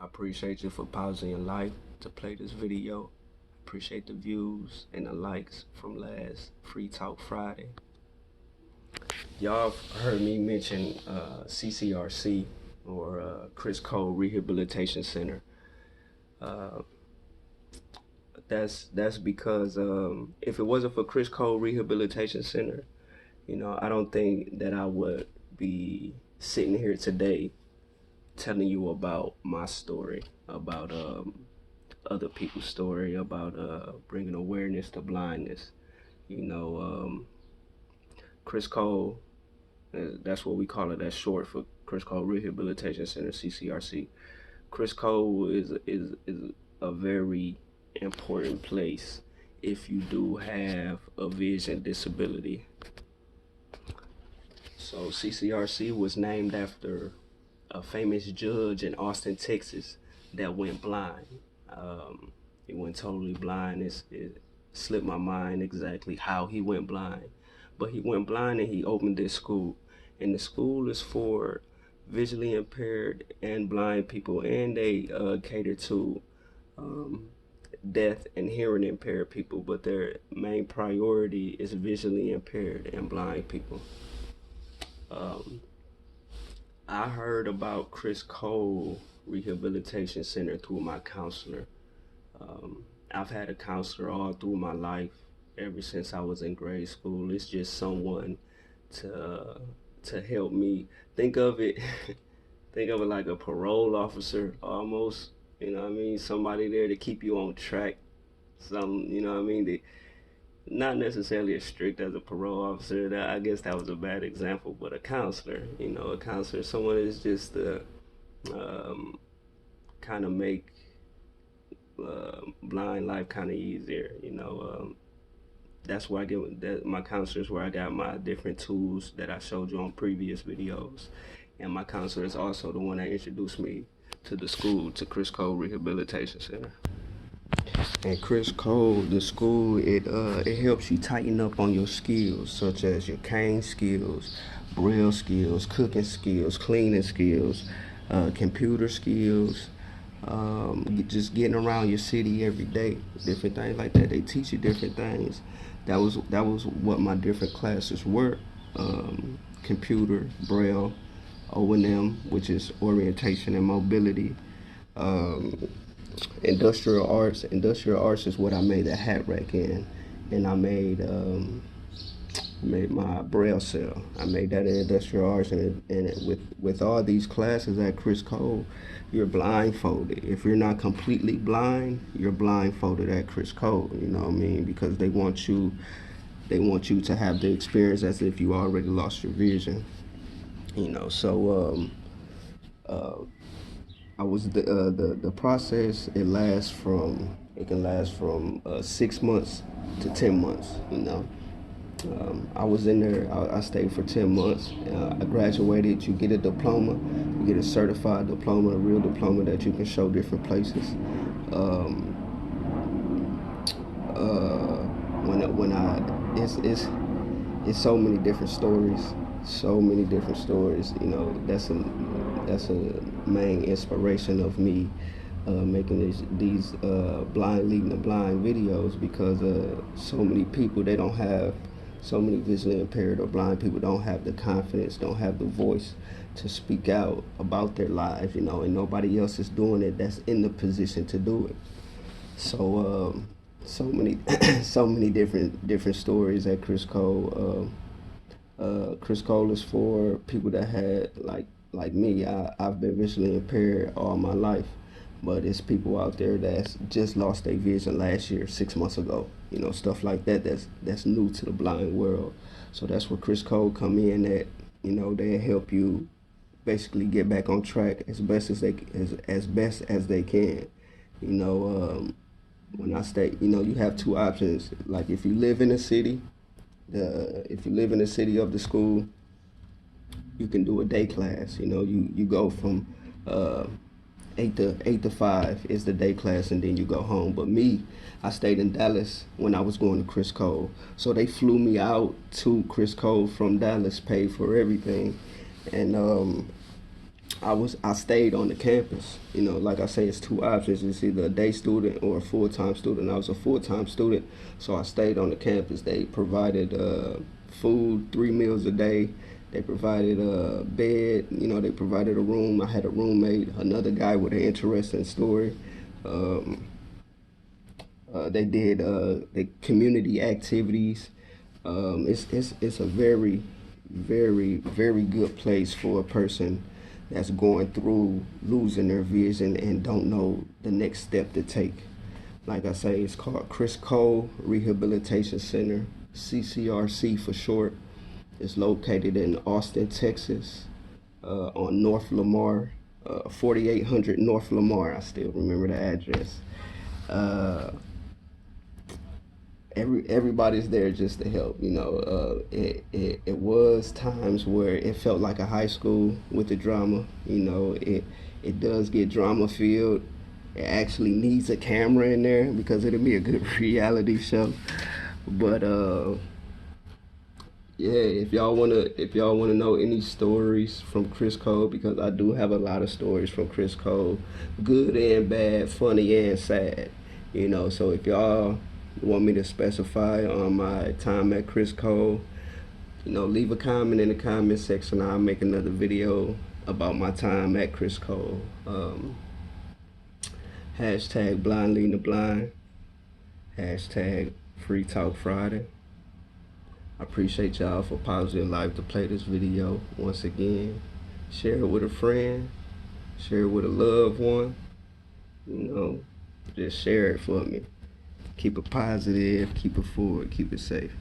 appreciate you for pausing your life to play this video. Appreciate the views and the likes from last Free Talk Friday. Y'all heard me mention CCRC or Chris Cole Rehabilitation Center. Uh, that's because if it wasn't for Chris Cole Rehabilitation Center, I don't think that I would be sitting here today telling you about my story, about other people's story, about bringing awareness to blindness. You know, Chris Cole, that's what we call it. That's short for Chris Cole Rehabilitation Center, CCRC. Chris Cole is a very important place if you do have a vision disability. So CCRC was named after a famous judge in Austin, Texas that went blind. He went totally blind. It slipped my mind exactly how he went blind. But he went blind and he opened this school. And the school is for visually impaired and blind people, and they cater to deaf and hearing impaired people, but their main priority is visually impaired and blind people. I heard about Chris Cole Rehabilitation Center through my counselor. I've had a counselor all through my life, ever since I was in grade school. It's just someone to help me. Think of it, think of it like a parole officer almost. You know what I mean? Somebody there to keep you on track. You know what I mean? Not necessarily as strict as a parole officer. I guess that was a bad example, but a counselor. A counselor, someone is just to kind of make blind life kind of easier. That's where I get that. My counselor is where I got my different tools that I showed you on previous videos, and my counselor is also the one that introduced me to the school, to Chris Cole Rehabilitation Center. And Chris Cole, the school, it helps you tighten up on your skills, such as your cane skills, braille skills, cooking skills, cleaning skills, computer skills, just getting around your city every day, different things like that. They teach you different things. That was what my different classes were: computer, braille, O&M, which is orientation and mobility. Industrial arts. Industrial arts is what I made a hat rack in, and I made my braille cell. I made that in industrial arts, and with all these classes at Chris Cole, you're blindfolded. If you're not completely blind, you're blindfolded at Chris Cole. You know what I mean? Because they want you to have the experience as if you already lost your vision. So I was the process. It can last from 6 months to 10 months. I was in there. I stayed for 10 months. I graduated. You get a diploma. You get a certified diploma, a real diploma that you can show different places. It's so many different stories. So many different stories. That's a main inspiration of me making these blind leading the blind videos, because so many people, they don't have, so many visually impaired or blind people don't have the confidence, don't have the voice to speak out about their lives, and nobody else is doing it that's in the position to do it. So so many so many different stories at Chris Cole. Chris Cole is for people that had like me. I've been visually impaired all my life, but it's people out there that's just lost their vision last year, 6 months ago. Stuff like that. That's new to the blind world. So that's where Chris Cole come in. That they help you basically get back on track as best as they can. When I stay, you have two options. Like if you live in a city, of the school, you can do a day class. You go from 8 to 5 is the day class, and then you go home. But me, I stayed in Dallas when I was going to Chris Cole, so they flew me out to Chris Cole from Dallas, paid for everything, and I stayed on the campus. You know, like I say, it's two options. It's either a day student or a full-time student. I was a full-time student, so I stayed on the campus. They provided food, 3 meals a day. They provided a bed. You know, they provided a room. I had a roommate, another guy with an interesting story. Um, they did the community activities. It's a very, very, very good place for a person that's going through losing their vision and don't know the next step to take. Like I say, it's called Chris Cole Rehabilitation Center, CCRC for short. It's located in Austin, Texas, on North Lamar, 4800 North Lamar. I still remember the address. Uh, everybody's there just to help. You know, it was times where it felt like a high school with the drama. You know, it does get drama filled. It actually needs a camera in there because it'll be a good reality show. But yeah, if y'all wanna know any stories from Chris Cole, because I do have a lot of stories from Chris Cole, good and bad, funny and sad. You know, so if y'all want me to specify on my time at Chris Cole, you know, leave a comment in the comment section. I'll make another video about my time at Chris Cole. Hashtag blind leading the blind. Hashtag free talk Friday. I appreciate y'all for pausing your life to play this video once again. Share it with a friend. Share it with a loved one. You know, just share it for me. Keep it positive, keep it forward, keep it safe.